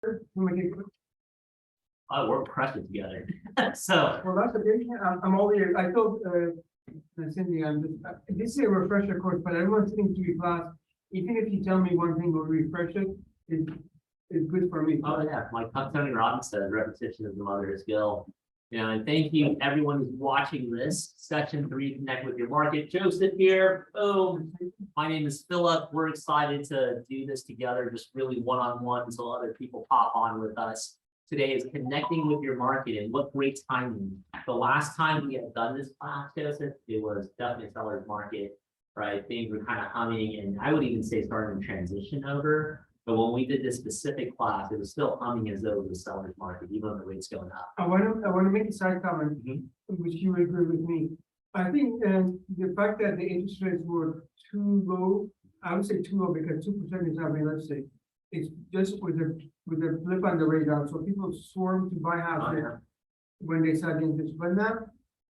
We're pressing together. So, Well, that's a big, I'm all ears. I told, Cindy, this is a refresher course, but I don't want things to be class. Even if you tell me one thing will refresh it, is good for me. oh yeah, like Tony Robbins said, repetition is the mother of skill. You know, and thank you everyone who's watching this session 3, Connect with Your Market. Joseph here. Boom. My name is Philip. We're excited to do this together, just really one-on-one until other people pop on with us. Today is connecting with your market, and what great timing. The last time we had done this class, Joseph, it was definitely seller's market, right? Things were kind of humming, and I would even say starting to transition over. But when we did this specific class, it was still humming as though it was seller's market, even though the rate's going up. I want to make a side comment, which you would agree with me. I think the fact that the interest rates were too low, I would say too low because 2% is not realistic. It's just with a blip on the radar, so people swarm to buy houses when they saw the interest. But now,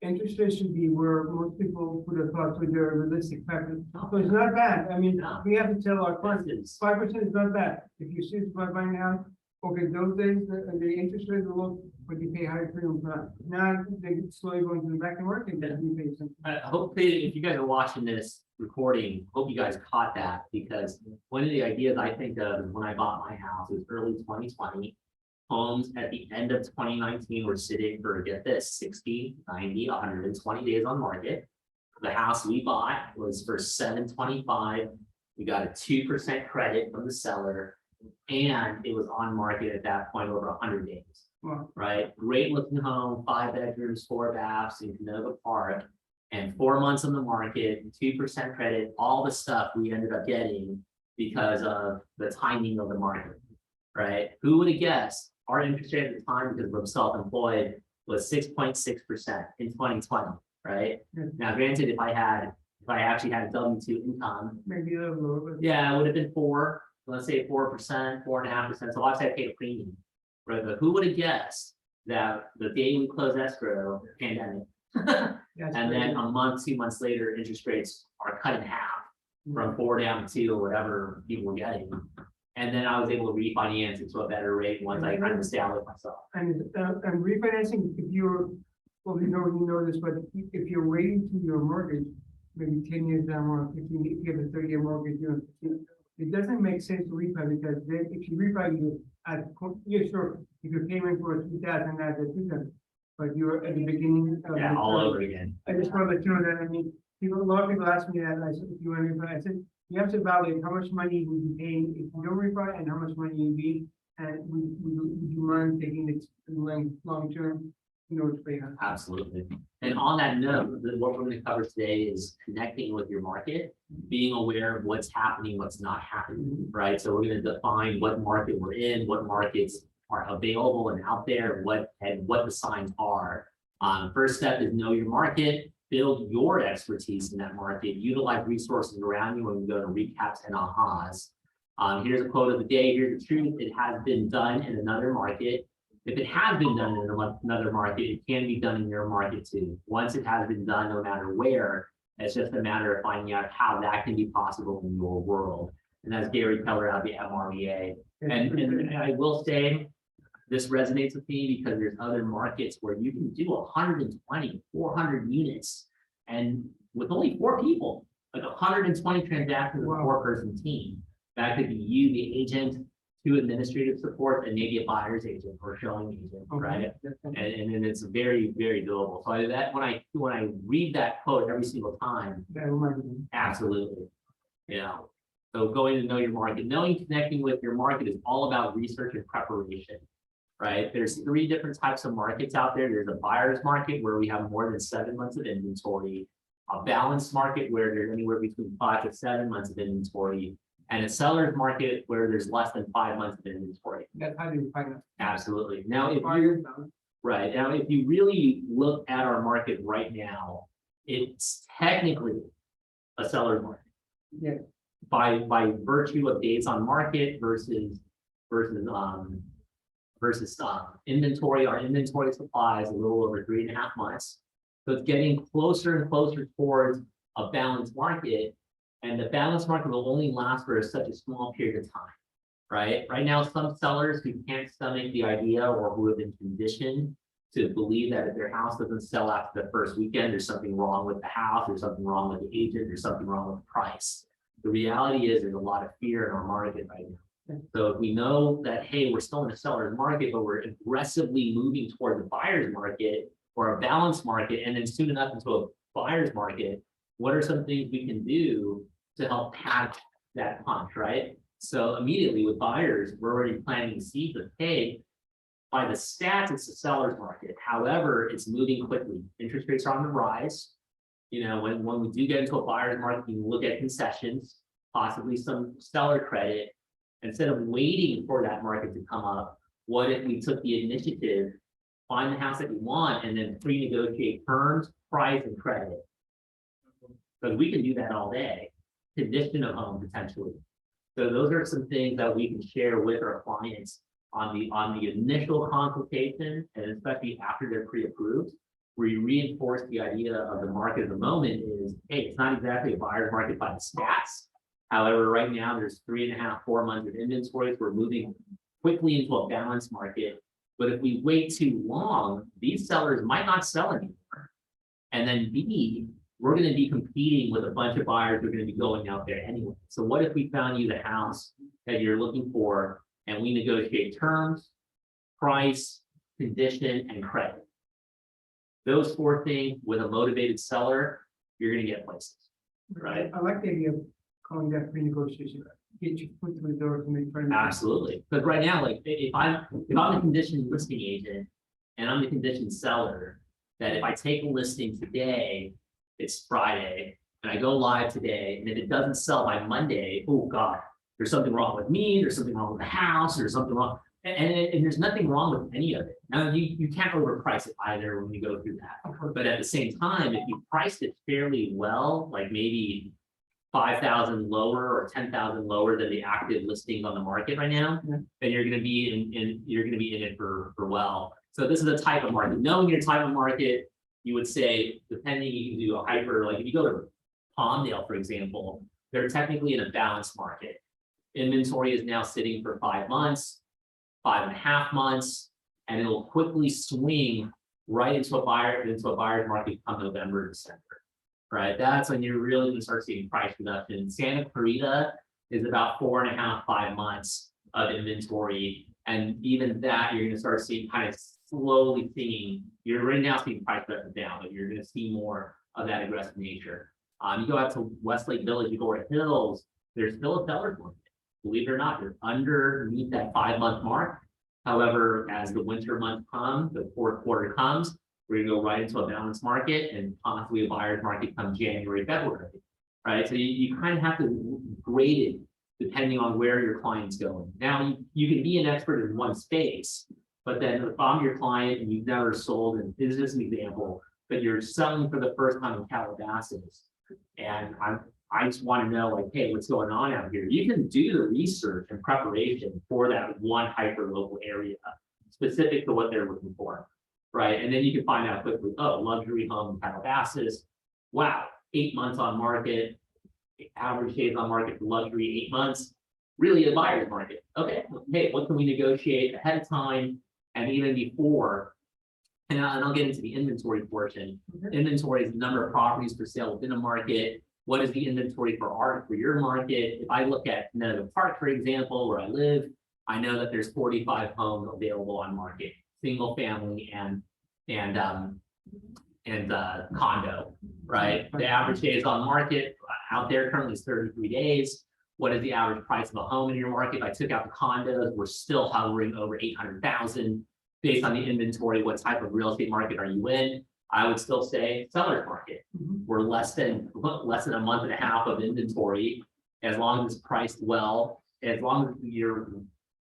interest rates should be where most people would have thought with their realistic factors. So it's not bad. I mean, we have to tell our clients 5% is not bad. If you see by buying a house, okay, those days the interest rates are low, but you pay higher premium for that. Now they slowly going to the back and market. Hopefully, if you guys are watching this recording, hope you guys caught that, because one of the ideas I think of is when I bought my house, it was early 2020. Homes at the end of 2019 were sitting for, get this, 60, 90, 120 days on market. The house we bought was for $725. We got a 2% credit from the seller, and it was on market at that point over 100 days. Wow. Right? Great looking home, 5 bedrooms, 4 baths in Canova Park, and 4 months on the market, 2% credit, all the stuff we ended up getting because of the timing of the market. Right? Who would have guessed our interest rate at the time, because we're self-employed, was 6.6% in 2020, right? Now, granted, if I actually had a W-2 income, Maybe a little bit. yeah, it would have been 4, let's say 4%, 4.5%. So obviously I paid a premium, right? But who would have guessed that the day we closed escrow, pandemic, and then a month, 2 months later, interest rates are cut in half from 4 down to 2 or whatever people were getting. And then I was able to refinance it to a better rate once I kind of established myself. And refinancing, if you're, well, you know this, but if you're waiting to your mortgage, maybe 10 years down or 15, if you have a 30-year mortgage, it doesn't make sense to refi, because then if you refi, sure, if you're paying for 2,000, that's 2,000, but you're at the beginning of all over again. I just want to let you know that. I mean, a lot of people ask me that, and I said, if you want to refi, I said, you have to evaluate how much money would you pay if you don't refi, and how much money you need, and would you mind taking it long term in order to pay out? Absolutely. And on that note, what we're going to cover today is connecting with your market, being aware of what's happening, what's not happening, right? So we're going to define what market we're in, what markets are available and out there, what the signs are. First step is know your market. Build your expertise in that market, utilize resources around you when we go to recaps and ahas. Here's a quote of the day. Here's the truth. It has been done in another market. If it has been done in another market, it can be done in your market too. Once it has been done, no matter where, it's just a matter of finding out how that can be possible in your world. And that's Gary Keller out of the MREA. And I will say, this resonates with me because there's other markets where you can do 120, 400 units, and with only 4 people, like 120 transactions with a 4-person team. That could be you, the agent, 2 administrative support, and maybe a buyer's agent or showing agent, right? And then it's very, very doable. So that when I read that quote every single time, absolutely, yeah. So going to know your market, connecting with your market is all about research and preparation. Right? There's 3 different types of markets out there. There's a buyer's market where we have more than 7 months of inventory, a balanced market where there's anywhere between 5 to 7 months of inventory, and a seller's market where there's less than 5 months of inventory. That's how you find out. Absolutely. Now, if you really look at our market right now, it's technically a seller's market. Yeah. By virtue of days on market versus inventory. Our inventory supply is a little over 3.5 months. So it's getting closer and closer towards a balanced market, and the balanced market will only last for such a small period of time. right? Right now, some sellers who can't stomach the idea or who have been conditioned to believe that if their house doesn't sell after the first weekend, there's something wrong with the house, there's something wrong with the agent, there's something wrong with the price. The reality is there's a lot of fear in our market right now. So if we know that, hey, we're still in a seller's market, but we're aggressively moving toward the buyer's market or a balanced market, and then soon enough into a buyer's market, what are some things we can do to help pack that punch, right? So immediately with buyers, we're already planting seeds of, hey, by the stats, it's a seller's market. However, it's moving quickly. Interest rates are on the rise. You know, when we do get into a buyer's market, you look at concessions, possibly some seller credit. Instead of waiting for that market to come up, what if we took the initiative, find the house that you want, and then pre-negotiate terms, price, and credit? Because we can do that all day, condition a home potentially. So those are some things that we can share with our clients on the initial consultation, and especially after they're pre-approved, where you reinforce the idea of the market at the moment is, hey, it's not exactly a buyer's market by the stats. However, right now there's 3.5, 4 months of inventories. We're moving quickly into a balanced market. But if we wait too long, these sellers might not sell anymore. And then B, we're going to be competing with a bunch of buyers who are going to be going out there anyway. So what if we found you the house that you're looking for and we negotiate terms, price, condition, and credit? Those 4 things with a motivated seller, you're going to get places, right? I like the idea of calling that pre-negotiation. Get you put through the door to make friends. Absolutely. Because right now, like if I'm the conditioned listing agent and I'm the conditioned seller, that if I take a listing today, it's Friday, and I go live today, and if it doesn't sell by Monday, oh God, there's something wrong with me, there's something wrong with the house, there's something wrong. And there's nothing wrong with any of it. Now, you can't overprice it either when you go through that. But at the same time, if you priced it fairly well, like maybe 5,000 lower or 10,000 lower than the active listings on the market right now, then you're going to be in it for well. So this is a type of market. Knowing your type of market, you would say, depending, you can do a hyper, like if you go to Palmdale, for example, they're technically in a balanced market. Inventory is now sitting for 5 months, 5.5 months, and it'll quickly swing right into a buyer's market come November, December. Right, that's when you're really going to start seeing price reduction. Santa Clarita is about 4.5, 5 months of inventory, and even that you're going to start seeing kind of slowly seeing. You're right now seeing price reduction down, but you're going to see more of that aggressive nature. You go out to Westlake Village, you go to Hills, there's still a seller's market. Believe it or not, they're underneath that 5-month mark. However, as the winter months come, the 4th quarter comes, we're gonna go right into a balanced market and possibly a buyer's market come January, February, right? So you kind of have to grade it depending on where your client's going. Now, you can be an expert in one space, but then if I'm your client and you've never sold, and this is an example, but you're selling for the first time in Calabasas, and I just want to know, like, hey, what's going on out here? You can do the research and preparation for that one hyper local area specific to what they're looking for. Right, and then you can find out quickly, oh, luxury home in Calabasas, wow, 8 months on market, average days on market for luxury, 8 months, really a buyer's market. Okay, hey, what can we negotiate ahead of time and even before? And I'll get into the inventory portion. Inventory is the number of properties for sale within a market. What is the inventory for your market? If I look at Connecticut Park, for example, where I live, I know that there's 45 homes available on market. Single family and condo, right? The average days on market out there currently is 33 days. What is the average price of a home in your market? If I took out the condos, we're still hovering over 800,000 based on the inventory. What type of real estate market are you in? I would still say seller's market. We're less than a month and a half of inventory, as long as it's priced well, as long as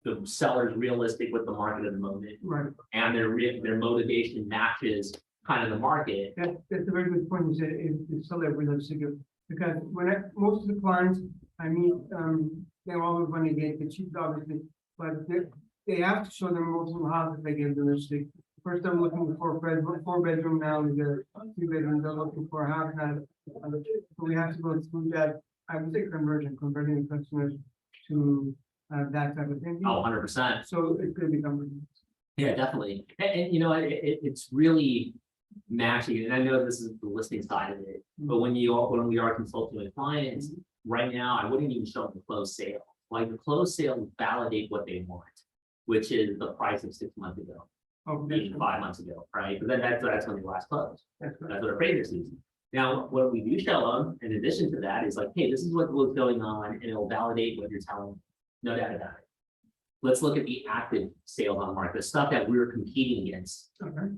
the seller's realistic with the market at the moment, Right. and their motivation matches kind of the market. That's a very good point. You said if the seller realistic, because most of the clients I meet, they always want to get the cheap, obviously, but they have to show them multiple houses they get realistic. First, I'm looking for 4-bedroom now, they get 2-bedroom, they're looking for a half that. So we have to go through that, I would say converting the customers to that type of thing. Oh, 100%. So it could become. Yeah, definitely. And you know, it's really matching. And I know this is the listing side of it, but when we are consulting with clients, right now, I wouldn't even show them the closed sale. Like the closed sale will validate what they want, which is the price of 6 months ago, even 5 months ago, right? But then that's when they last closed. That's right. That's what appraiser sees. Now, what we do show them, in addition to that, is like, hey, this is what's going on, and it'll validate what you're telling them. No doubt about it. Let's look at the active sales on market, the stuff that we're competing against. Okay.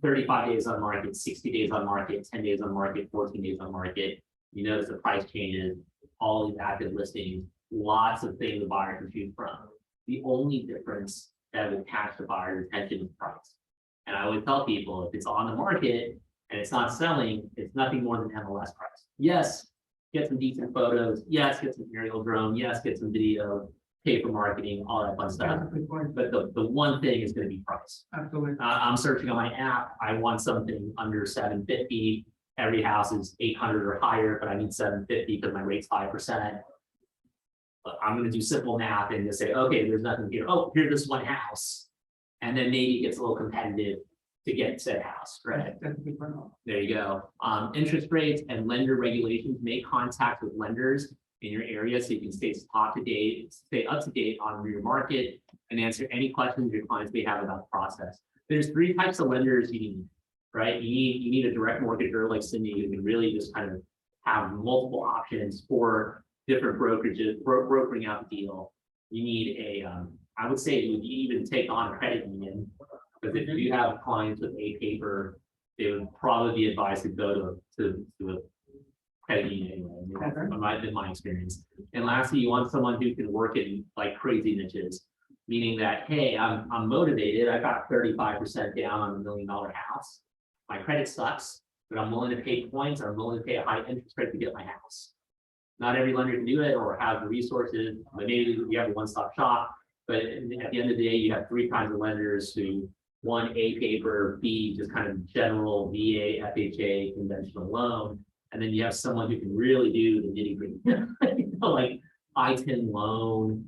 35 days on market, 60 days on market, 10 days on market, 14 days on market. You notice the price changes, all these active listings, lots of things the buyer can choose from. The only difference that will catch the buyer's attention is price. And I always tell people, if it's on the market and it's not selling, it's nothing more than MLS price. Yes, get some decent photos. Yes, get some aerial drone. Yes, get some video, pay for marketing, all that fun stuff. That's a good point. But the one thing is going to be price. Absolutely. I'm searching on my app. I want something under 750. Every house is 800 or higher, but I need 750 because my rate's 5%. But I'm going to do simple math and just say, okay, there's nothing here. Oh, here's this one house. And then maybe it gets a little competitive to get said house, right? That's a good point. There you go. Interest rates and lender regulations. Make contact with lenders in your area so you can stay up to date on your market and answer any questions your clients may have about the process. There's 3 types of lenders you need, right? You need a direct mortgager like Cindy who can really just kind of have multiple options for different brokerages, brokering out the deal. You need a, I would say you would even take on a credit union, because if you have clients with a paper, they would probably be advised to go to a credit union anyway. That's been my experience. And lastly, you want someone who can work in like crazy niches, meaning that, hey, I'm motivated. I got 35% down on $1 million house. My credit sucks, but I'm willing to pay points. I'm willing to pay a high interest rate to get my house. Not every lender can do it or have the resources, but maybe you have a one-stop shop. But at the end of the day, you have 3 kinds of lenders who, 1, A paper, B, just kind of general VA, FHA, conventional loan. And then you have someone who can really do the nitty gritty, you know, like I-10 loan.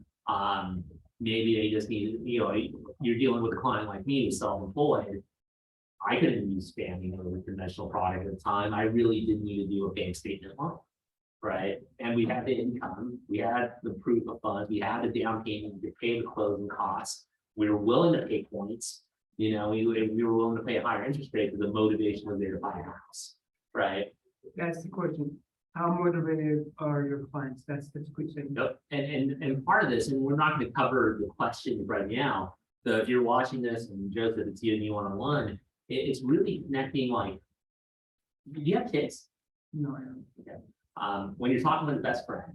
Maybe they just need, you know, you're dealing with a client like me who's self-employed. I couldn't use spamming or conventional product at the time. I really didn't need to do a bank statement loan, right? And we had the income, we had the proof of funds, we had the down payment to pay the closing costs. We were willing to pay points, you know, we were willing to pay a higher interest rate because the motivation was there to buy a house, right? That's the question. How motivated are your clients? That's a good thing. Yep. And part of this, and we're not going to cover the question right now. So if you're watching this and Joseph, it's you and me one-on-one, it's really connecting. Like, do you have kids? No, I don't. Okay. When you're talking with a best friend,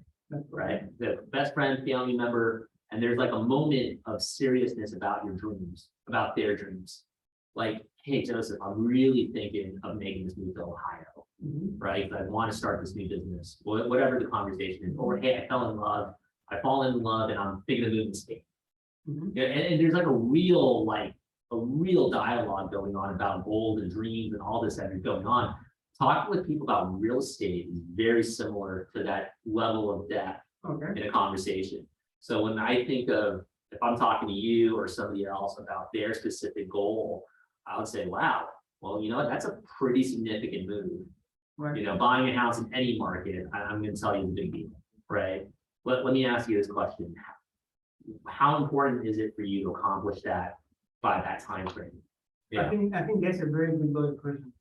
right? The best friend, family member, and there's like a moment of seriousness about your dreams, about their dreams. Like, hey, Joseph, I'm really thinking of making this move to Ohio. Right? I want to start this new business, whatever the conversation is, or hey, I fell in love, I fall in love and I'm thinking of moving to state. Yeah, and there's like a real dialogue going on about goals and dreams and all this that is going on. Talking with people about real estate is very similar to that level of depth in a conversation. So when I think of, if I'm talking to you or somebody else about their specific goal, I would say, wow, well, you know what, that's a pretty significant move. Right. You know, buying a house in any market, I'm going to tell you the big deal, right? Let me ask you this question. How important is it for you to accomplish that by that time frame? Yeah. I think that's a very good loaded question.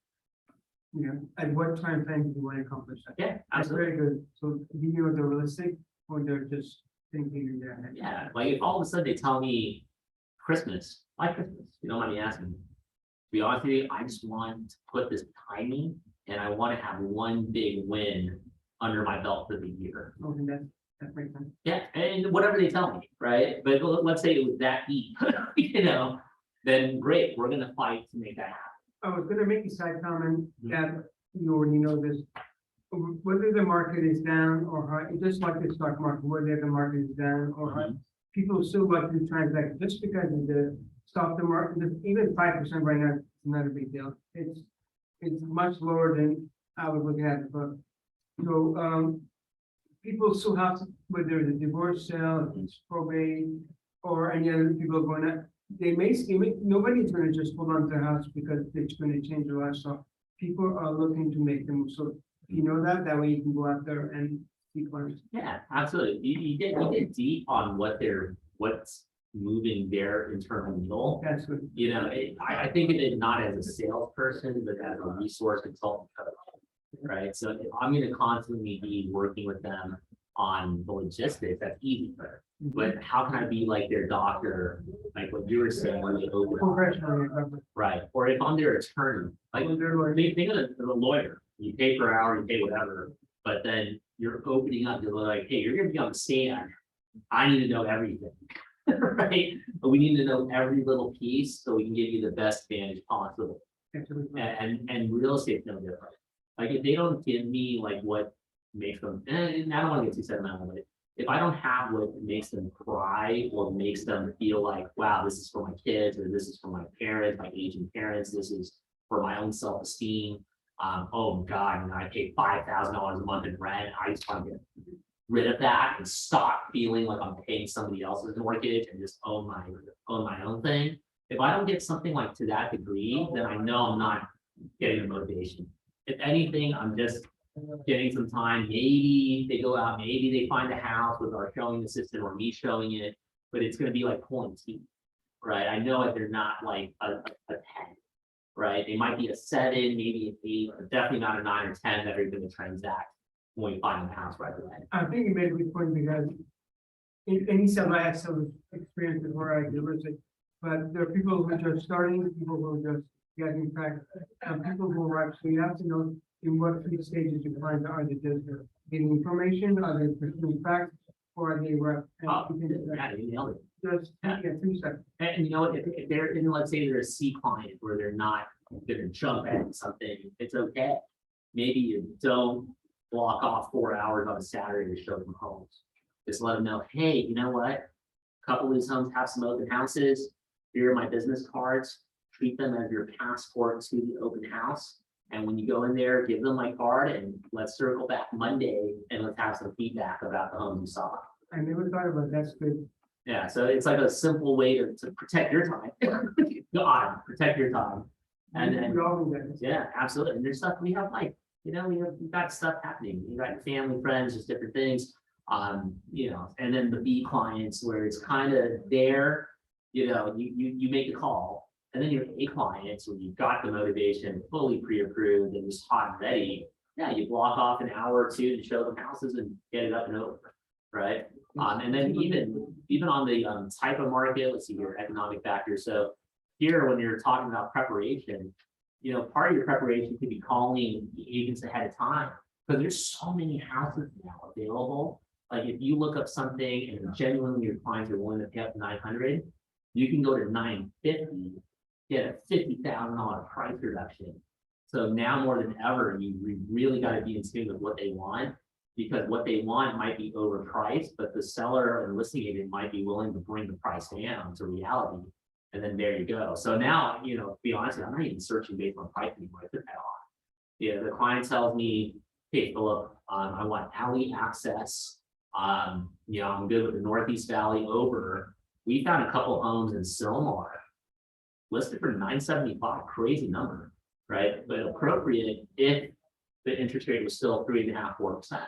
You know, at what time frame do you want to accomplish that? Yeah, That's absolutely. very good. So do you know they're realistic or they're just thinking in their head? Yeah, like if all of a sudden they tell me Christmas, why Christmas? You don't mind me asking. To be honest with you, I just want to put this timing and I want to have one big win under my belt for the year. Okay, that makes sense. Yeah, and whatever they tell me, right? But let's say it was that deep, you know, then great, we're gonna fight to make that happen. I was gonna make a side comment that you already know this. Whether the market is down or high, just like the stock market, whether the market is down or high, people still like to transact just because of the stock market, even 5% right now is not a big deal. It's much lower than I was looking at. But so people still have to, whether the divorce sale, it's probate, or any other people going to, nobody's gonna just hold on to their house because it's gonna change their lifestyle. People are looking to make them, so you know that way you can go out there and see clients. Yeah, absolutely. You get deep on what's moving their internal needle. That's good. You know, I think of it not as a salesperson, but as a resource consultant coach, right? So if I'm going to constantly be working with them on the logistics, that's easy for them. But how can I be like their doctor, like what you were saying when they open, Professionally, right? Or if I'm their attorney, like think of the lawyer, you pay per hour, you pay whatever, but then you're opening up, you're like, hey, you're gonna be on the stand. I need to know everything, right? But we need to know every little piece so we can give you the best advantage possible. And real estate's no different. Like if they don't give me like what makes them, and I don't want to get too sentimental, but if I don't have what makes them cry or makes them feel like, wow, this is for my kids, or this is for my parents, my aging parents, this is for my own self-esteem. Oh God, and I pay $5,000 a month in rent. I just want to get rid of that and stop feeling like I'm paying somebody else's mortgage and just own my own thing. If I don't get something like to that degree, then I know I'm not getting the motivation. If anything, I'm just getting some time. Maybe they go out, maybe they find a house with our showing assistant or me showing it, but it's going to be like pulling teeth, right? I know that they're not like a 10, right? They might be a 7, maybe an 8, but definitely not a 9 or 10 that are going to transact when we find the house right away. I think you made a good point because in any sale, I had some experience before I delivered it. But there are people who are just starting, people who are just getting back, and people who are actually, you have to know in what 3 stages your clients are. They just getting information, are they pursuing facts, or are they Yeah, you nailed it. just 3 steps. And you know what, if they're in, let's say they're a C client where they're not gonna jump at something, it's okay. Maybe you don't block off 4 hours on a Saturday to show them homes. Just let them know, hey, you know what? A couple of these homes have some open houses. Here are my business cards. Treat them as your passport to the open house. And when you go in there, give them my card and let's circle back Monday and let's have some feedback about the homes you saw. I never thought about that. That's good. Yeah, so it's like a simple way to protect your time. God, protect your time. And then, We all do that. yeah, absolutely. And there's stuff we have like, you know, we've got stuff happening. You got your family, friends, just different things. You know, and then the B clients where it's kind of there, you know, you make a call. And then your A clients, when you've got the motivation fully pre-approved and just hot and ready, yeah, you block off an hour or 2 to show them houses and get it up and over, right? And then even on the type of market, let's see your economic factors. So here, when you're talking about preparation, you know, part of your preparation could be calling the agents ahead of time because there's so many houses now available. Like if you look up something and genuinely your clients are willing to pay up to 900, you can go to 950. Get a $50,000 price reduction. So now more than ever, you really got to be in tune with what they want, because what they want might be overpriced, but the seller and listing agent might be willing to bring the price down to reality. And then there you go. So now, you know, to be honest, I'm not even searching based on price anymore. I took that off. Yeah, the client tells me, hey, Philip, I want alley access. You know, I'm good with the Northeast Valley over. We found a couple homes in Sylmar listed for 975, crazy number, right? But appropriate if the interest rate was still 3.5%, 4%,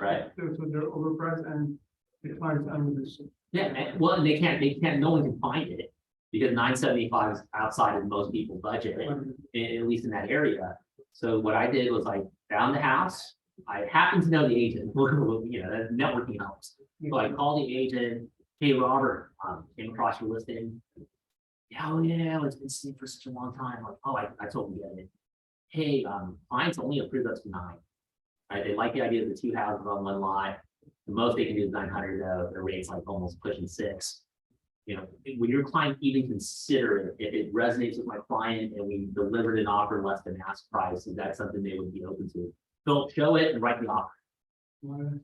right? So they're overpriced and the clients under this. Yeah, well, and they can't, no one can find it because 975 is outside of most people's budget, at least in that area. So what I did was I found the house. I happened to know the agent, you know, that networking helps. So I called the agent, hey, Robert, came across your listing. Yeah, oh yeah, it's been sitting for such a long time. Like, oh, I totally get it. Hey, clients only approved us to 9. Right? They like the idea of the 2 houses on 1 lot. The most they can do is 900 though. The rate's like almost pushing 6. You know, when your client even consider it, if it resonates with my client and we delivered an offer less than ask price, is that something they would be open to? Don't show it and write the offer.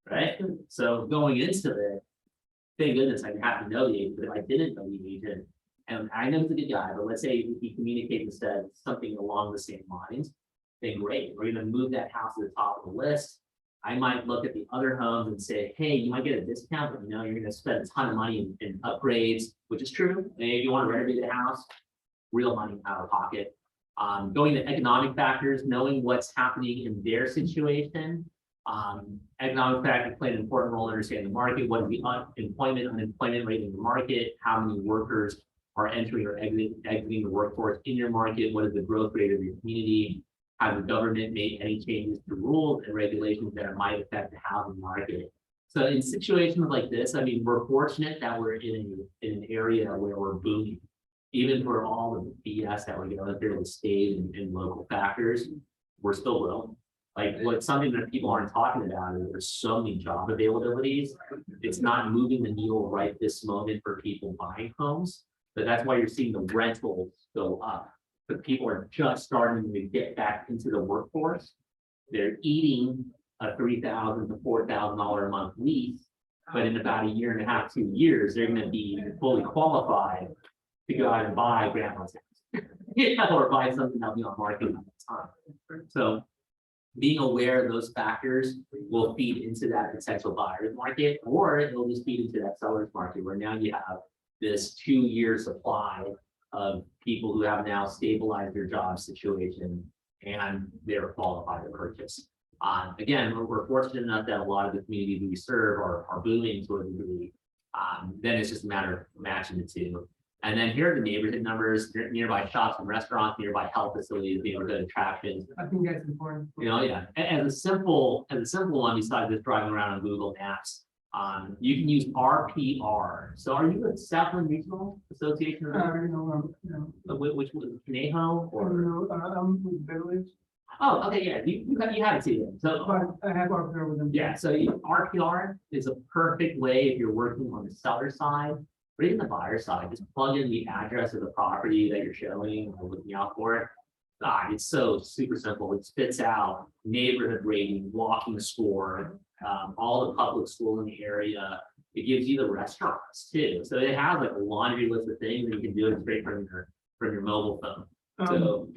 Right? So going into it, thank goodness I have to know the agent, but if I didn't know the agent, and I know he's a good guy, but let's say if he communicates and said something along the same lines, then great. We're going to move that house to the top of the list. I might look at the other homes and say, hey, you might get a discount, but you're gonna spend a ton of money in upgrades, which is true. And if you want to renovate the house, real money out of pocket. Going to economic factors, knowing what's happening in their situation. Economic factors play an important role in understanding the market. What is the unemployment rate in the market? How many workers are entering or exiting the workforce in your market? What is the growth rate of your community? Has the government made any changes to rules and regulations that might affect the housing market? So in situations like this, I mean, we're fortunate that we're in an area where we're booming. Even for all of the BS that we're going through with state and local factors, we're still low. Like what's something that people aren't talking about is there's so many job availabilities. It's not moving the needle right this moment for people buying homes, but that's why you're seeing the rentals go up. But people are just starting to get back into the workforce. They're eating a $3,000 to $4,000 a month lease, but in about a year and a half, 2 years, they're going to be fully qualified to go out and buy grandma's house, or buy something that'll be on market at the time. So being aware of those factors will feed into that potential buyer's market, or it'll just feed into that seller's market where now you have this 2-year supply of people who have now stabilized their job situation and they're qualified to purchase. Again, we're fortunate enough that a lot of the communities we serve are booming to a degree. Then it's just a matter of matching the two. And then here are the neighborhood numbers, nearby shops and restaurants, nearby health facilities, neighborhood attractions. I think that's important. Yeah. As a simple one, besides just driving around on Google Maps, you can use RPR. So are you a Southland Regional Association? No. Which was Conejo or? No, I'm with Village. Oh, okay, yeah, you have it too. So But I have RPR with them. yeah, so RPR is a perfect way if you're working on the seller side. Or even the buyer side, just plug in the address of the property that you're showing or looking out for. It's so super simple. It spits out neighborhood rating, walking score, all the public schools in the area. It gives you the restaurants too. So it has like a laundry list of things that you can do it straight from your mobile phone. So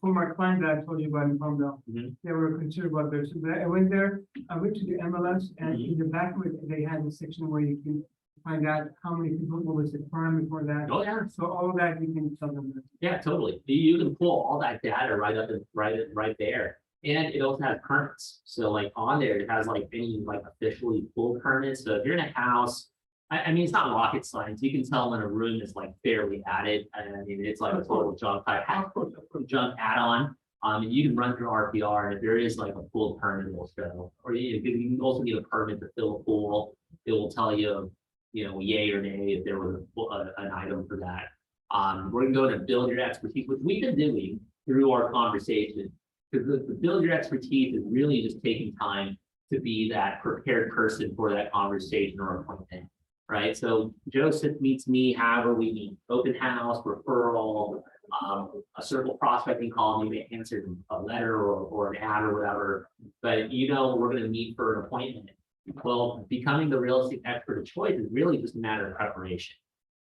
for my client that I told you about in Palmdale, they were concerned about this. So I went there, I went to the MLS, and in the back of it, they had a section where you can find out how many people was the crime before that. Oh yeah. So all of that you can tell them. Yeah, totally. You can pull all that data right up and right there. And it also has permits. So like on there, it has like any like officially full permits. So if you're in a house, I mean, it's not rocket science. You can tell when a room is like barely added. And I mean, it's like a total junk add-on. And you can run through RPR, and if there is like a full permit, it will show. Or you can also need a permit to fill a pool. It will tell you, yay or nay if there was an item for that. We're gonna go to build your expertise, which we've been doing through our conversation. Because the build your expertise is really just taking time to be that prepared person for that conversation or appointment, right? So Joseph meets me, however we meet, open house, referral, a circle prospecting call, you may answer a letter or an ad or whatever, but we're gonna meet for an appointment. Well, becoming the real estate expert of choice is really just a matter of preparation,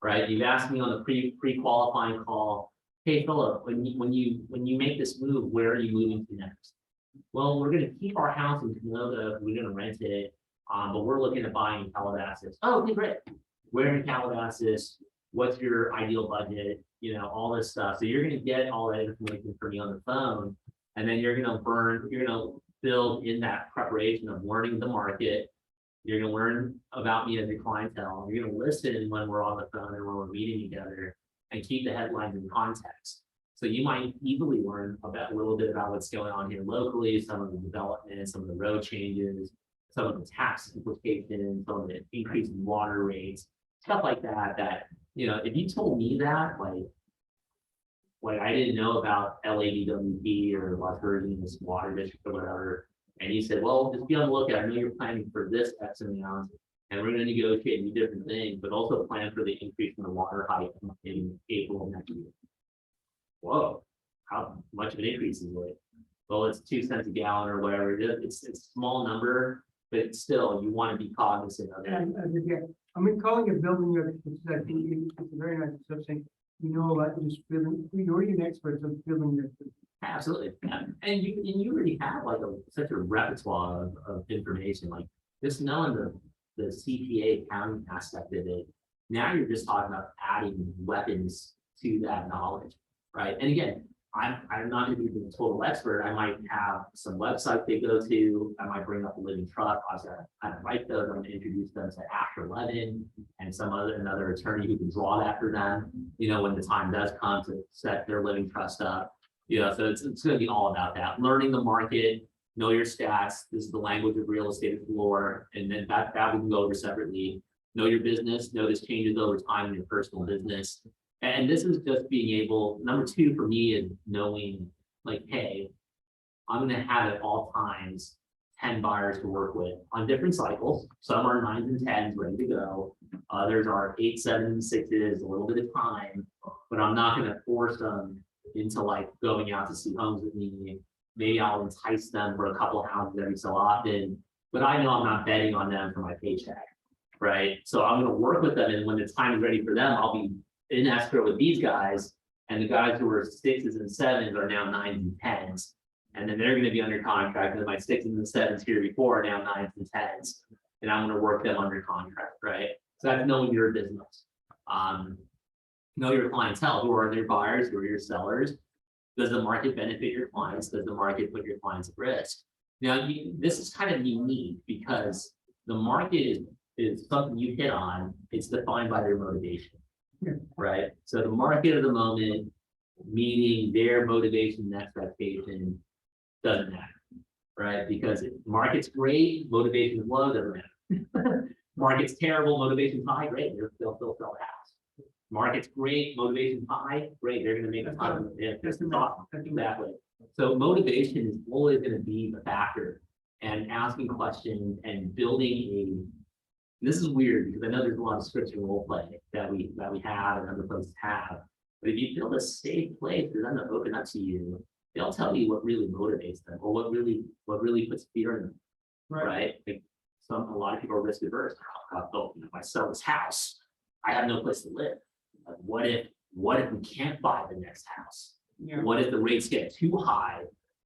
right? You've asked me on the pre-qualifying call, hey, Philip, when you make this move, where are you moving to next? Well, we're going to keep our house in Canada. We're going to rent it, but we're looking at buying in Calabasas. Oh, okay, great. Where in Calabasas? What's your ideal budget? All this stuff. So you're going to get all that information from me on the phone, and then you're going to build in that preparation of learning the market. You're going to learn about me as your clientele. You're going to listen when we're on the phone and when we're meeting together, and keep the headlines in context. So you might easily learn a little bit about what's going on here locally, some of the development, some of the road changes, some of the tax implications, some of the increase in water rates, stuff like that, if you told me that, like I didn't know about LADWP or Las Virgenes Water District or whatever, and you said, well, just be on the lookout. I know you're planning for this X amount, and we're going to negotiate new different things, but also plan for the increase in the water height in April of next year. Whoa, how much of an increase is it? Well, it's 2 cents a gallon or whatever it is. It's a small number, but still, you want to be cognizant of it. And calling it building your expertise, I think it's a very nice association. A lot of just building. You're an expert of building your expertise. Absolutely. Yeah. And you already have like such a repertoire of information, like just knowing the CPA accounting aspect of it. Now you're just talking about adding weapons to that knowledge, right? And again, I'm not gonna be the total expert. I might have some website they go to. I might bring up a living trust. I was gonna kind of write those. I'm gonna introduce them to After 11 and another attorney who can draw that for them, when the time does come to set their living trust up. So it's going to be all about that. Learning the market, know your stats. This is the language of real estate lore, and then that we can go over separately. Know your business. Know this changes over time in your personal business. And this is just being able. Number two for me is knowing, like, hey, I'm going to have at all times 10 buyers to work with on different cycles. Some are 9s and 10s ready to go. Others are 8s, 7s, and 6s, a little bit of time, but I'm not going to force them into like going out to see homes with me. Maybe I'll entice them for a couple of houses every so often, but I know I'm not betting on them for my paycheck, right? So I'm going to work with them, and when the time is ready for them, I'll be in escrow with these guys, and the guys who are 6s and 7s are now 9s and 10s, and then they're going to be under contract, and my 6s and 7s here before are now 9s and 10s, and I'm going to work them under contract, right? So that's knowing your business. Know your clientele. Who are their buyers? Who are your sellers? Does the market benefit your clients? Does the market put your clients at risk? Now, this is kind of unique because the market is something you hit on. It's defined by their motivation, right? So the market of the moment, meaning their motivation and expectation, doesn't matter, right? Because if market's great, motivation is low, doesn't matter. Market's terrible, motivation high, great, they'll still sell the house. Market's great, motivation high, great, they're gonna make a ton of it. Exactly. So motivation is always gonna be the factor, and asking questions and building this is weird because I know there's a lot of scripts and role play that we have and other places have. But if you build a safe place for them to open up to you, they'll tell you what really motivates them or what really puts fear in them. Right? Like a lot of people are risk averse. Oh, if I sell this house, I have no place to live. Like, what if we can't buy the next house? Yeah. What if the rates get too high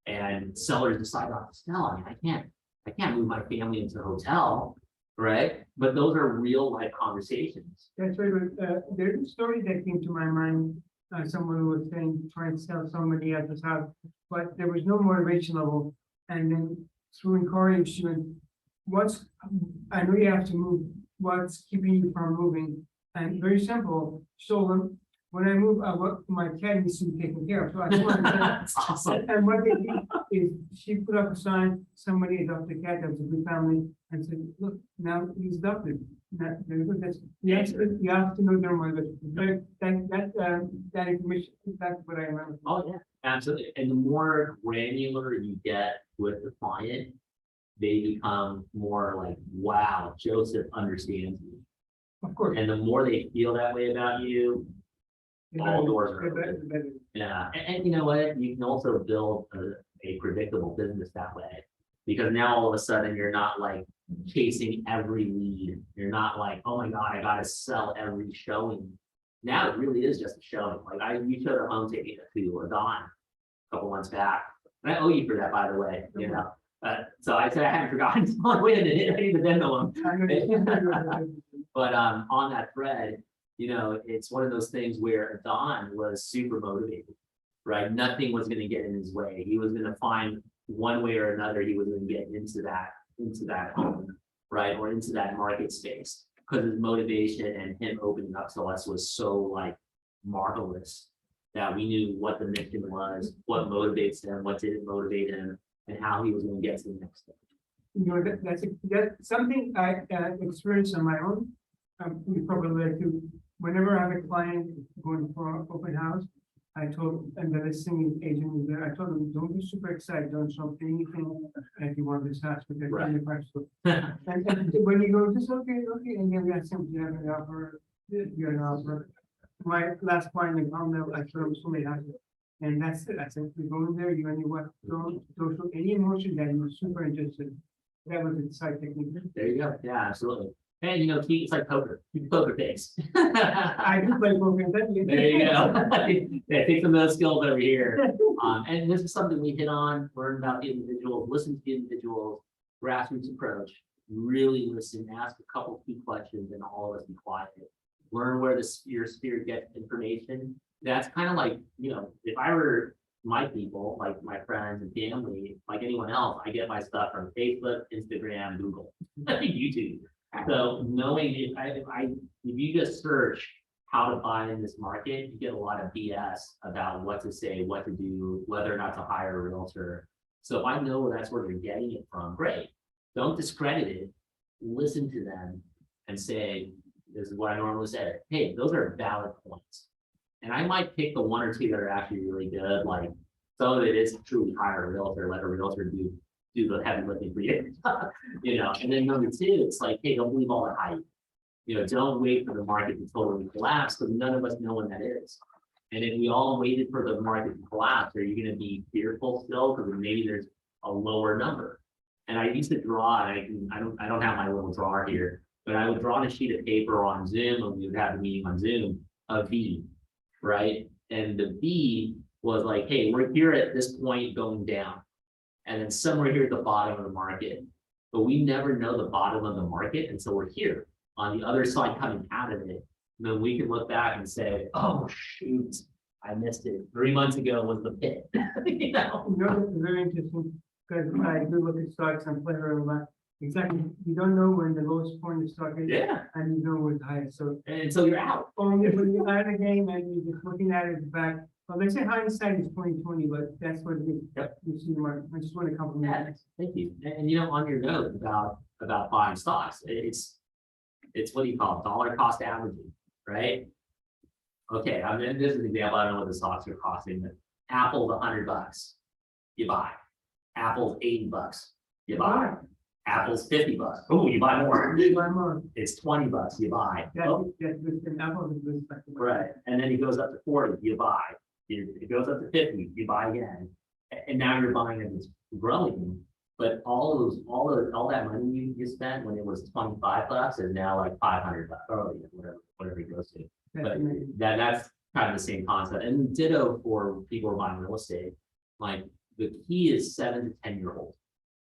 and sellers decide not to sell? I mean, I can't move my family into a hotel, right? But those are real life conversations. That's very good. There's a story that came to my mind. Someone who was trying to sell somebody else's house, but there was no motivation level. And then through encouragement, I know you have to move. What's keeping you from moving? And very simple. So when I move, my cat needs to be taken care of. So I just want to That's awesome. and what they did is she put up a sign, somebody adopted a cat that was a good family, and said, look, now he's adopted. You have to know their motivation. That information, that's what I remember. Oh yeah, absolutely. And the more granular you get with the client, they become more like, wow, Joseph understands me. Of course. And the more they feel that way about you, all doors are open. Yeah, and you know what? You can also build a predictable business that way, because now all of a sudden you're not like chasing every lead. You're not like, oh my God, I gotta sell every showing. Now it really is just a showing. Like you showed a home to a Don a couple months back, and I owe you for that, by the way. You know, so I said I haven't forgotten. Wait a minute, I need to demo them. But on that thread, it's one of those things where Don was super motivated, right? Nothing was going to get in his way. He was going to find one way or another. He was going to get into that home, right, or into that market space, because his motivation and him opening up to us was so like marvelous that we knew what the mission was, what motivates him, what didn't motivate him, and how he was going to get to the next step. That's something I experienced on my own. You probably like to. Whenever I have a client going for an open house, I told, and the listing agent was there, I told them, don't be super excited, don't show anything that you want this house, because Right. And when you go, just okay, and then we ask them, do you have an offer? You have an offer. My last client in Palmdale, I told them so many houses. And that's it. I said, we go in there, you and what, don't show any emotion that you're super interested. That was the side technique. There you go. Yeah, absolutely. And you know, it's like poker face. I do play poker. There you go. Yeah, take some of those skills over here. And this is something we hit on, learn about the individuals, listen to the individuals, grassroots approach, really listen, ask a couple key questions, and all of us be quiet. Learn where your spirit gets information. That's kind of like, you know, if I were my people, like my friends and family, like anyone else, I get my stuff from Facebook, Instagram, Google, YouTube. So knowing if you just search how to buy in this market, you get a lot of BS about what to say, what to do, whether or not to hire a realtor. So if I know that's where you're getting it from, great. Don't discredit it. Listen to them and say, this is what I normally say. Hey, those are valid points. And I might pick the one or two that are actually really good. Like some of it is truly hire a realtor, let a realtor do the heavy lifting for you. You know, and then number two, it's like, hey, don't believe all the hype. You know, don't wait for the market to totally collapse because none of us know when that is. And if we all waited for the market to collapse, are you going to be fearful still because maybe there's a lower number? And I used to draw, and I don't have my little drawer here, but I would draw on a sheet of paper on Zoom, and we would have a meeting on Zoom, a V, right? And the V was like, hey, we're here at this point going down. And then somewhere here at the bottom of the market. But we never know the bottom of the market until we're here on the other side coming out of it. And then we can look back and say, oh, shoot, I missed it. 3 months ago was the pit. You know? You know, it's very interesting because I do look at stocks and play around a lot. Exactly. You don't know when the lowest point of stock is. Yeah. And you know where the highest. So And so you're out. only when you're out of the game and you're just looking at it back. Well, they say hindsight is 20/20, but that's what it is. Yep. You see the market. I just want to compliment Yeah, that. thank you. And you know, on your note about buying stocks, it's what do you call it? Dollar cost averaging, right? Okay, I mean, this is an example. I don't know what the stocks are costing, but Apple's $100, you buy. Apple's $80, you buy. Apple's $50. Oh, you buy more. It's $20, you buy. Oh, That's good. And Apple is good. right. And then it goes up to 40, you buy. It goes up to 50, you buy again. And now you're buying and it's growing. But all that money you spent when it was $25 is now like $500 or whatever it goes to. But that's kind of the same concept. And ditto for people who are buying real estate. Like the key is 7 to 10 year old,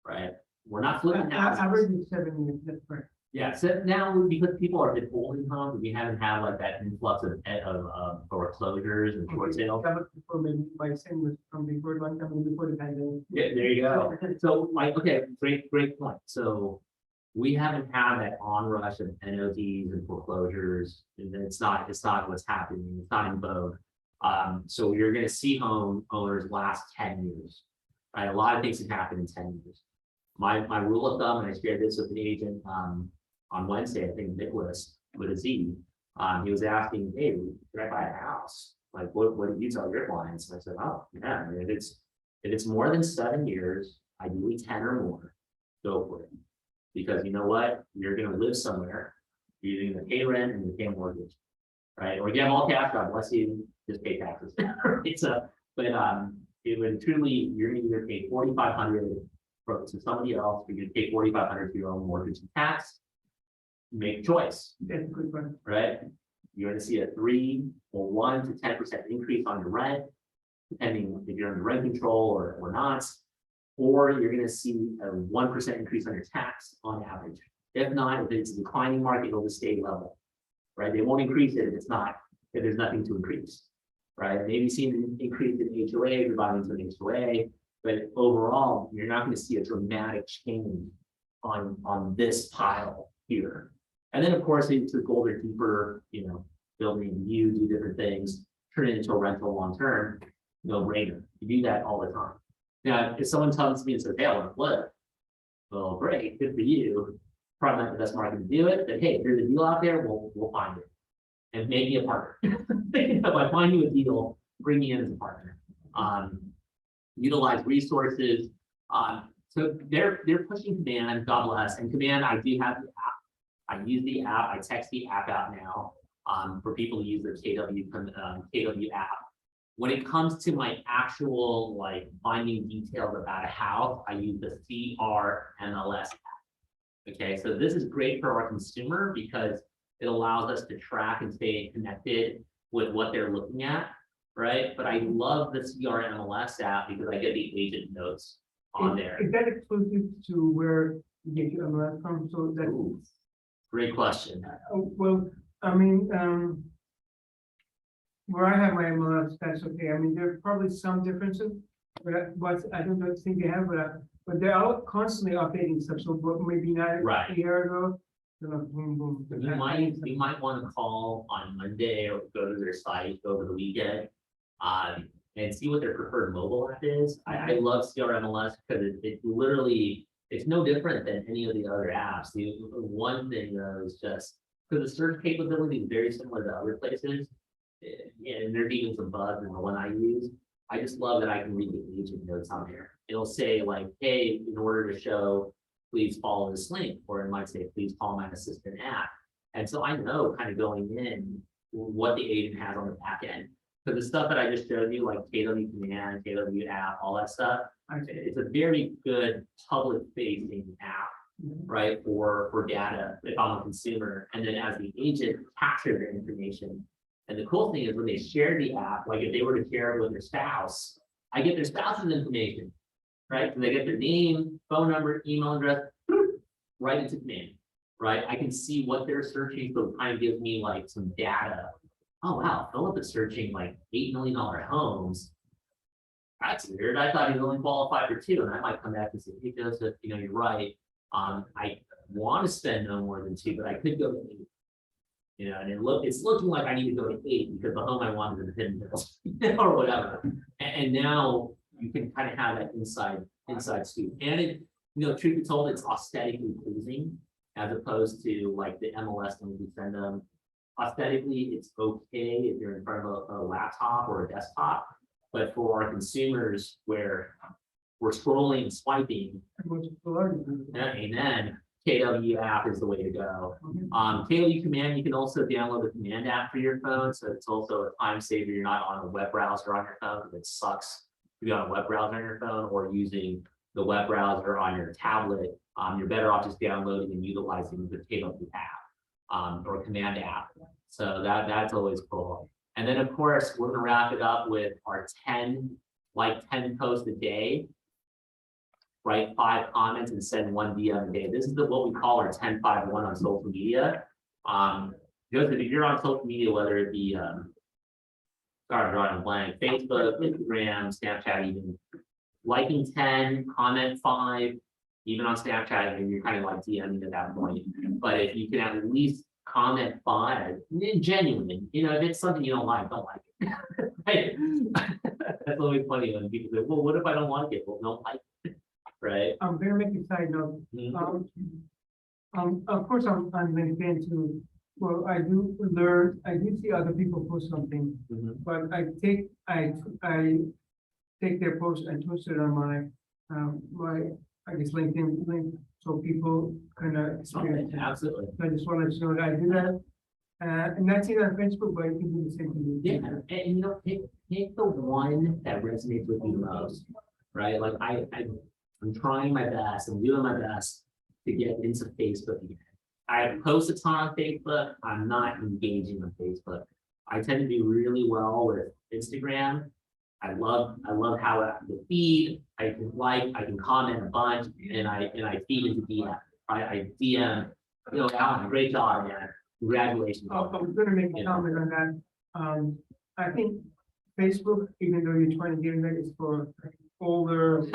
right? We're not flipping houses. Average is 7 years. That's correct. Yeah, so now because people are a bit old in homes, we haven't had like that influx of foreclosures and short sales. That was before maybe my son was from before one company before the pandemic. Yeah, there you go. So like, okay, great point. So we haven't had that onrush of NODs and foreclosures, and it's not what's happening. It's not in vogue. So you're going to see home owners last 10 years. Right, a lot of things can happen in 10 years. My rule of thumb, and I shared this with an agent on Wednesday, I think Nicholas with a Z. He was asking, hey, should I buy a house? Like, what do you tell your clients? And I said, oh, yeah, I mean, if it's more than 7 years, ideally 10 or more, go for it. Because you know what? You're going to live somewhere. You're going to pay rent and you pay mortgage, right? Or you have all cash, God bless you, just pay taxes. But it would truly, you're going to either pay $4,500 to somebody else, you're going to pay $4,500 for your own mortgage and tax. Make a choice. That's a good one. Right? You're going to see a 3 or 1 to 10% increase on your rent, depending if you're under rent control or not. Or you're going to see a 1% increase on your tax on average. If not, if it's a declining market, it'll just stay level. Right? They won't increase it if there's nothing to increase. Right? Maybe see an increase in HOA, you're buying into an HOA, but overall, you're not going to see a dramatic change on this pile here. And then, of course, it's a older, deeper, building, you do different things, turn it into a rental long term, no brainer. You do that all the time. Now, if someone comes to me and says, hey, I want to flip, well, great, good for you. Probably not the best market to do it, but hey, if there's a deal out there, we'll find it. And make me a partner. If I find you a deal, bring me in as a partner. Utilize resources. So they're pushing Command, God bless. And Command, I do have the app. I use the app. I text the app out now for people to use their KW app. When it comes to my actual finding details about a house, I use the CRMLS app. Okay, so this is great for our consumer because it allows us to track and stay connected with what they're looking at, right? But I love the CRMLS app because I get the agent notes on there. Is that exclusive to where you get your MLS from? So that, Ooh, great question. well, I mean, where I have my MLS, that's okay. I mean, there are probably some differences, but I don't think they have, but they're all constantly updating stuff. So but maybe not Right. a year ago. You know, boom, boom. You might want to call on Monday or go to their site over the weekend. And see what their preferred mobile app is. I love CRMLS because it literally, it's no different than any of the other apps. The one thing though is just, because the search capability is very similar to other places. And there's even some bugs in the one I use. I just love that I can read the agent notes on there. It'll say like, hey, in order to show, please follow this link, or it might say, please call my assistant app. And so I know kind of going in what the agent has on the back end. So the stuff that I just showed you, like KW Command, KW app, all that stuff, it's a very good public facing app, right? For data, if I'm a consumer, and then as the agent capture their information. And the cool thing is when they share the app, like if they were to share it with their spouse, I get their spouse's information, right? So they get their name, phone number, email address, right into Command, right? I can see what they're searching, so it kind of gives me like some data. Oh wow, Philip is searching like $8 million homes. That's weird. I thought he was only qualified for 2, and I might come back and say, hey Joseph, you know, you're right. I want to spend no more than 2, but I could go to 8. You know, and it's looking like I need to go to 8 because the home I wanted is Hidden Hills, or whatever. And now you can kind of have that inside scoop. And it, you know, truth be told, it's aesthetically pleasing as opposed to like the MLS when we send them. Aesthetically, it's okay if you're in front of a laptop or a desktop, but for our consumers where we're scrolling and swiping, amen, KW app is the way to go. KW Command, you can also download the Command app for your phone, so it's also a time saver. You're not on a web browser on your phone. It sucks to be on a web browser on your phone or using the web browser on your tablet. You're better off just downloading and utilizing the KW app. Or Command app. So that's always cool. And then of course, we're gonna wrap it up with our 10 posts a day, write 5 comments and send 1 DM a day. This is what we call our 10-5-1 on social media. Joseph, if you're on social media, whether it be, sorry, drawing a blank, Facebook, Instagram, Snapchat, even liking 10, comment 5, even on Snapchat, and you're kind of like DMing at that point. But if you can at least comment 5, genuine, you know, if it's something you don't like it. Right? That's always funny when people say, well, what if I don't like it? Well, don't like it, right? I'm gonna make a side note. Of course, I'm LinkedIn too. Well, I do see other people post something, but I take their post and twist it on my I guess LinkedIn link, so people kind of experience. Absolutely. So I just wanted to know that I do that. And that's it on Facebook, but you can do the same thing. Yeah, and you know, pick the one that resonates with you most, right? Like I'm trying my best, I'm doing my best to get into Facebook again. I post a ton on Facebook, I'm not engaging on Facebook. I tend to do really well with Instagram. I love how the feed, I can comment a bunch, and I feed into DM. I DM, you know, Alan, great job, man. Congratulations. I was gonna make a comment on that. I think Facebook, even though you're trying to get in there, is for older.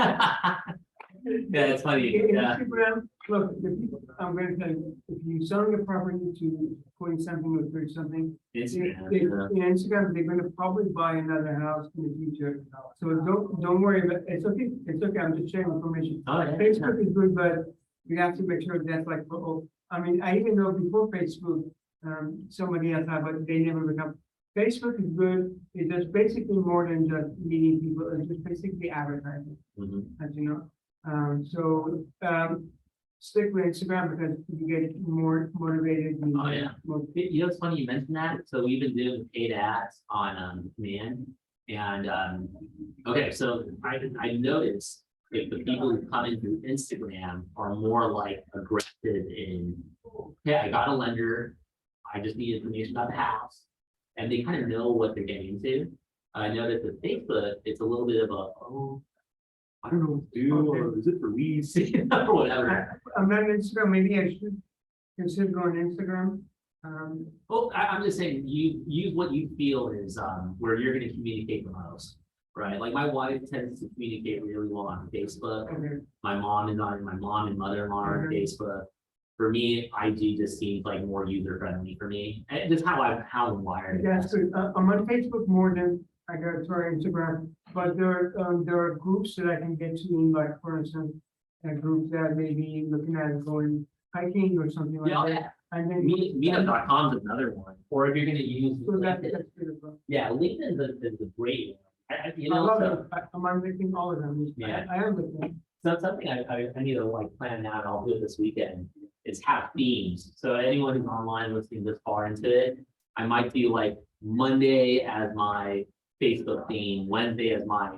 Yeah, it's funny. Yeah. Instagram, look, the people, I'm going to tell you, if you're selling a property to 20 something or 30 something, Instagram, in Instagram, they're going to probably buy another house in the future. So don't worry about it. It's okay. It's okay. I'm just sharing information. Oh, yeah, Facebook is good, but we have to make sure that's like for all. I mean, I even know before Facebook, somebody else had, but they never become. Facebook is good. It's just basically more than just meeting people. It's just basically advertising, as you know. Stick with Instagram because you get more motivated. Oh yeah. You know, it's funny you mentioned that. So we've been doing paid ads on Command, and okay, so I noticed if the people who come in through Instagram are more like aggressive in, yeah, I got a lender, I just need information about the house, and they kind of know what they're getting into. I know that the Facebook, it's a little bit of a, oh, I don't know what to do, or is it for lease, or whatever. I'm not on Instagram, maybe I should consider going Instagram. Well, I'm just saying, you use what you feel is where you're gonna communicate the most, right? Like my wife tends to communicate really well on Facebook. Okay, My mom and mother-in-law are on Facebook. For me, IG just seems like more user friendly for me. And just how I'm wired. that's good. I'm on Facebook more than I go to our Instagram, but there are groups that I can get to in, like, for instance, a group that may be looking at going hiking or something like Yeah, that. And then Meetup.com is another one. Or if you're gonna use so that's LinkedIn. good as well. Yeah, LinkedIn is a great one. You I know, love so, it. I'm looking all of them. Yeah. I am looking. so something I need to like plan out, and I'll do it this weekend, is have themes. So anyone who's online listening this far into it, I might do like Monday as my Facebook theme, Wednesday as my,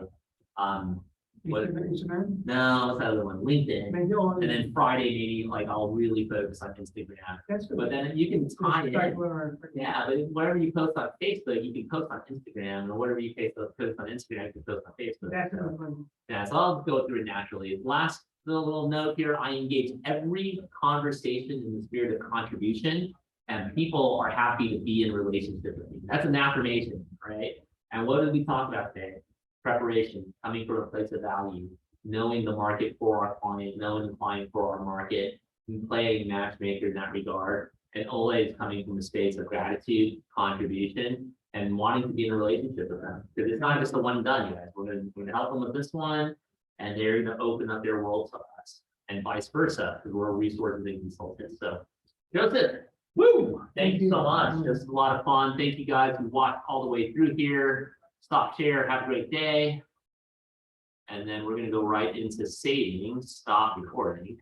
what, Instagram. no, what's that other one, LinkedIn. Maybe all. And then Friday, maybe like I'll really focus on Instagram. That's good. But then you can tie it in. Or- Yeah, but whatever you post on Facebook, you can post on Instagram, and whatever you post on Instagram, you can post on Facebook. That's So, good. yeah, so I'll go through it naturally. Last little note here, I engage every conversation in the spirit of contribution, and people are happy to be in relationship with me. That's an affirmation, right? And what did we talk about today? Preparation, coming from a place of value, knowing the market for our client, knowing the client for our market, and playing matchmaker in that regard, and always coming from a space of gratitude, contribution, and wanting to be in a relationship with them. Because it's not just a one and done, you guys. We're gonna help them with this one, and they're gonna open up their world to us, and vice versa, because we're resources and consultants. So, Joseph, woo! Thank you so much. Just a lot of fun. Thank you guys who watched all the way through here. Stop share. Have a great day. And then we're gonna go right into saving. Stop recording.